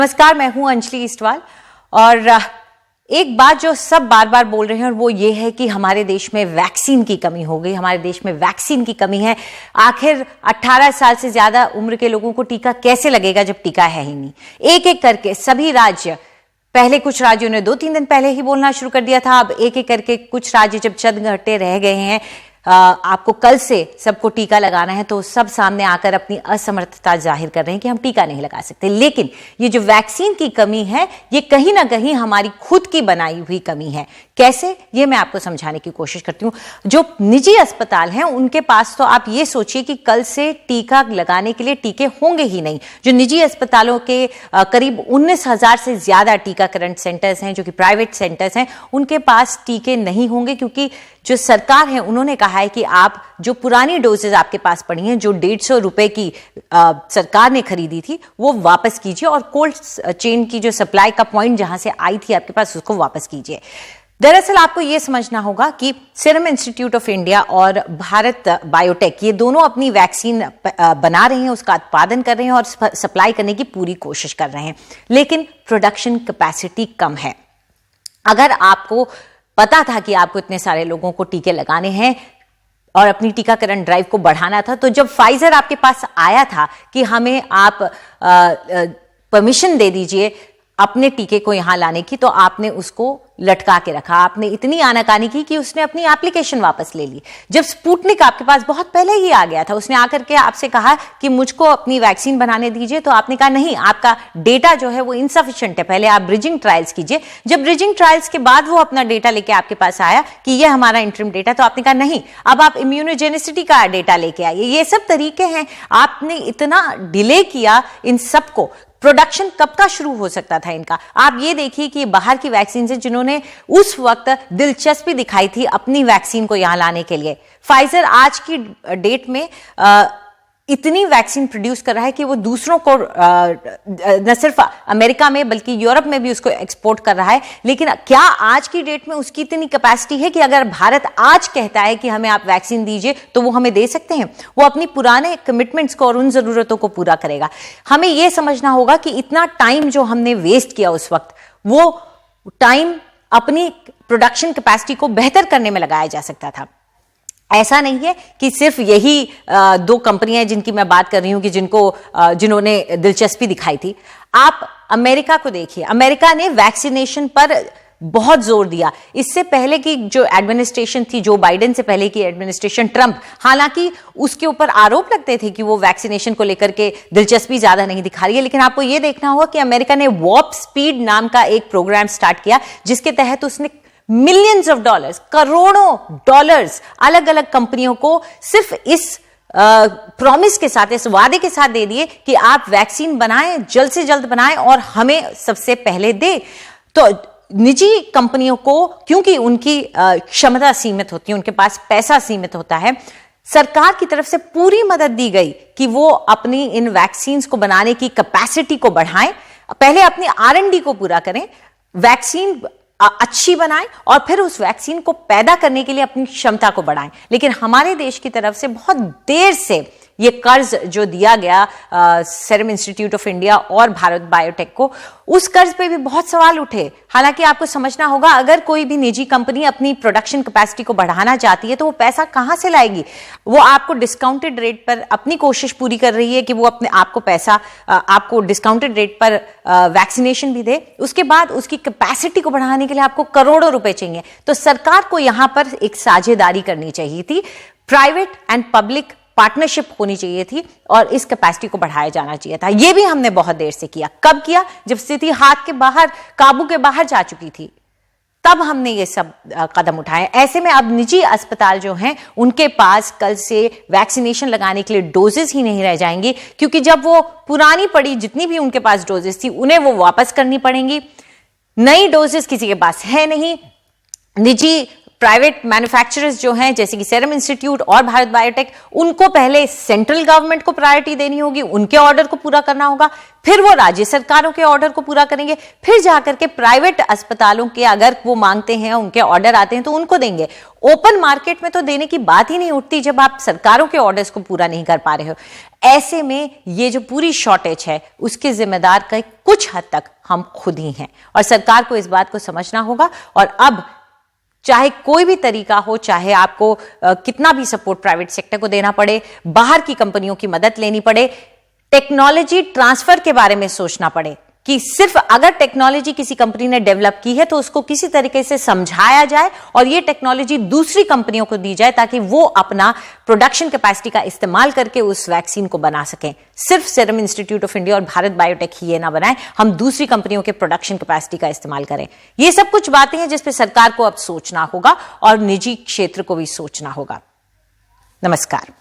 नमस्कार, मैं हूं अंजलि ईस्टवाल और एक बात जो सब बार बार बोल रहे हैं और वो ये है कि हमारे देश में वैक्सीन की कमी हो गई। हमारे देश में वैक्सीन की कमी है। आखिर 18 साल से ज्यादा उम्र के लोगों को टीका कैसे लगेगा जब टीका है ही नहीं। एक एक करके सभी राज्य, पहले कुछ राज्यों ने 2-3 दिन पहले ही बोलना शुरू कर दिया था, अब एक एक करके कुछ राज्य जब चंद घंटे रह गए हैं आपको कल से सबको टीका लगाना है, तो सब सामने आकर अपनी असमर्थता जाहिर कर रहे हैं कि हम टीका नहीं लगा सकते। लेकिन ये जो वैक्सीन की कमी है, ये कहीं ना कहीं हमारी खुद की बनाई हुई कमी है। कैसे, ये मैं आपको समझाने की कोशिश करती हूँ। जो निजी अस्पताल हैं उनके पास तो आप ये सोचिए कि कल से टीका लगाने के लिए टीके होंगे ही नहीं। जो निजी अस्पतालों के करीब 19,000 से ज्यादा टीकाकरण सेंटर्स हैं, जो कि प्राइवेट सेंटर्स हैं, उनके पास टीके नहीं होंगे, क्योंकि जो सरकार है उन्होंने कहा है कि आप जो पुरानी डोजेज आपके पास पड़ी हैं, जो 150 रुपए की सरकार ने खरीदी थी, वो वापस कीजिए और कोल्ड चेन की जो सप्लाई का पॉइंट जहां से आई थी आपके पास, उसको वापस कीजिए। दरअसल आपको यह समझना होगा कि सीरम इंस्टीट्यूट ऑफ इंडिया और भारत बायोटेक, ये दोनों अपनी वैक्सीन बना रहे हैं, उसका उत्पादन कर रहे हैं और सप्लाई करने की पूरी कोशिश कर रहे हैं, लेकिन प्रोडक्शन कैपेसिटी कम है। अगर आपको पता था कि आपको इतने सारे लोगों को टीके लगाने हैं और अपनी टीकाकरण ड्राइव को बढ़ाना था, तो जब फाइजर आपके पास आया था कि हमें आप परमिशन दे दीजिए अपने टीके को यहां लाने की, तो आपने उसको लटका के रखा। आपने इतनी आनाकानी की कि उसने अपनी एप्लीकेशन वापस ले ली। जब स्पुतनिक आपके पास बहुत पहले ही आ गया था, उसने आकर के आपसे कहा कि मुझको अपनी वैक्सीन बनाने दीजिए, तो आपने कहा नहीं, आपका डेटा जो है वो इनसफिशिएंट है, पहले आप ब्रिजिंग ट्रायल्स कीजिए। जब ब्रिजिंग ट्रायल्स के बाद वो अपना डेटा लेके आपके पास आया कि ये हमारा इंटरिम डेटा, तो आपने कहा नहीं, अब आप इम्यूनोजेनिसिटी का डेटा लेके आइए। ये सब तरीके हैं। आपने इतना डिले किया इन सबको। प्रोडक्शन कब का शुरू हो सकता था इनका? आप ये देखिए कि बाहर की वैक्सीन से जिन्होंने उस वक्त दिलचस्पी दिखाई थी अपनी वैक्सीन को यहां लाने के लिए, फाइजर आज की डेट में इतनी वैक्सीन प्रोड्यूस कर रहा है कि वो दूसरों को न सिर्फ अमेरिका में बल्कि यूरोप में भी उसको एक्सपोर्ट कर रहा है। लेकिन क्या आज की डेट में उसकी इतनी कैपेसिटी है कि अगर भारत आज कहता है कि हमें आप वैक्सीन दीजिए तो वो हमें दे सकते हैं? वो अपनी पुराने कमिटमेंट्स को और उन जरूरतों को पूरा करेगा। हमें यह समझना होगा कि इतना टाइम जो हमने वेस्ट किया उस वक्त, वो टाइम अपनी प्रोडक्शन कैपेसिटी को बेहतर करने में लगाया जा सकता था। ऐसा नहीं है कि सिर्फ यही 2 कंपनियां जिनकी मैं बात कर रही हूं कि जिन्होंने दिलचस्पी दिखाई थी। आप अमेरिका को देखिए। अमेरिका ने वैक्सीनेशन पर बहुत जोर दिया। इससे पहले की जो एडमिनिस्ट्रेशन थी, जो बाइडेन से पहले की एडमिनिस्ट्रेशन, ट्रंप, हालांकि उसके ऊपर आरोप लगते थे कि वो वैक्सीनेशन को लेकर के दिलचस्पी ज्यादा नहीं दिखा रही है, लेकिन आपको यह देखना होगा कि अमेरिका ने वॉर्प स्पीड नाम का एक प्रोग्राम स्टार्ट किया, जिसके तहत उसने मिलियंस ऑफ डॉलर्स, करोड़ों डॉलर्स अलग अलग कंपनियों को सिर्फ इस प्रॉमिस के साथ, इस वादे के साथ दे दिए कि आप वैक्सीन बनाएं, जल्द से जल्द बनाएं और हमें सबसे पहले दे। तो निजी कंपनियों को, क्योंकि उनकी क्षमता सीमित होती है, उनके पास पैसा सीमित होता है, सरकार की तरफ से पूरी मदद दी गई कि वो अपनी इन वैक्सीन को बनाने की कैपेसिटी को बढ़ाएं, पहले अपनी R&D को पूरा करें, वैक्सीन अच्छी बनाएं और फिर उस वैक्सीन को पैदा करने के लिए अपनी क्षमता को बढ़ाएं। लेकिन हमारे देश की तरफ से बहुत देर से ये कर्ज जो दिया गया सीरम इंस्टीट्यूट ऑफ इंडिया और भारत बायोटेक को, उस कर्ज पे भी बहुत सवाल उठे। हालांकि आपको समझना होगा, अगर कोई भी निजी कंपनी अपनी प्रोडक्शन कैपेसिटी को बढ़ाना चाहती है तो वो पैसा कहां से लाएगी? वो आपको डिस्काउंटेड रेट पर अपनी कोशिश पूरी कर रही है कि वो अपने आपको पैसा, आपको डिस्काउंटेड रेट पर वैक्सीनेशन भी दे। उसके बाद उसकी कैपेसिटी को बढ़ाने के लिए आपको करोड़ों रुपए चाहिए। तो सरकार को यहां पर एक साझेदारी करनी चाहिए थी, प्राइवेट एंड पब्लिक पार्टनरशिप होनी चाहिए थी और इस कैपेसिटी को बढ़ाया जाना चाहिए था। यह भी हमने बहुत देर से किया। कब किया? जब स्थिति हाथ के बाहर, काबू के बाहर जा चुकी थी, तब हमने ये सब कदम उठाए। ऐसे में अब निजी अस्पताल जो हैं, उनके पास कल से वैक्सीनेशन लगाने के लिए डोजेस ही नहीं रह जाएंगी, क्योंकि जब वो पुरानी पड़ी जितनी भी उनके पास डोजेस थी, उन्हें वो वापस करनी पड़ेंगी। नई डोजेस किसी के पास है नहीं। निजी प्राइवेट मैन्युफैक्चरर्स जो हैं जैसे कि सीरम इंस्टीट्यूट और भारत बायोटेक, उनको पहले सेंट्रल गवर्नमेंट को प्रायोरिटी देनी होगी, उनके ऑर्डर को पूरा करना होगा, फिर वो राज्य सरकारों के ऑर्डर को पूरा करेंगे, फिर जाकर के प्राइवेट अस्पतालों के अगर वो मांगते हैं, उनके ऑर्डर आते हैं तो उनको देंगे। ओपन मार्केट में तो देने की बात ही नहीं उठती जब आप सरकारों के ऑर्डर्स को पूरा नहीं कर पा रहे हो। ऐसे में ये जो पूरी शॉर्टेज है उसके जिम्मेदार का कुछ हद तक हम खुद ही हैं और सरकार को इस बात को समझना होगा। और अब चाहे कोई भी तरीका हो, चाहे आपको कितना भी सपोर्ट प्राइवेट सेक्टर को देना पड़े, बाहर की कंपनियों की मदद लेनी पड़े, टेक्नोलॉजी ट्रांसफर के बारे में सोचना पड़े कि सिर्फ अगर टेक्नोलॉजी किसी कंपनी ने डेवलप की है तो उसको किसी तरीके से समझाया जाए और ये टेक्नोलॉजी दूसरी कंपनियों को दी जाए ताकि वो अपना प्रोडक्शन कैपेसिटी का इस्तेमाल करके उस वैक्सीन को बना सकें। सिर्फ सीरम इंस्टीट्यूट ऑफ इंडिया और भारत बायोटेक ही ये ना बनाए, हम दूसरी कंपनियों के प्रोडक्शन कैपेसिटी का इस्तेमाल करें। ये सब कुछ बातें हैं जिस पे सरकार को अब सोचना होगा और निजी क्षेत्र को भी सोचना होगा। नमस्कार।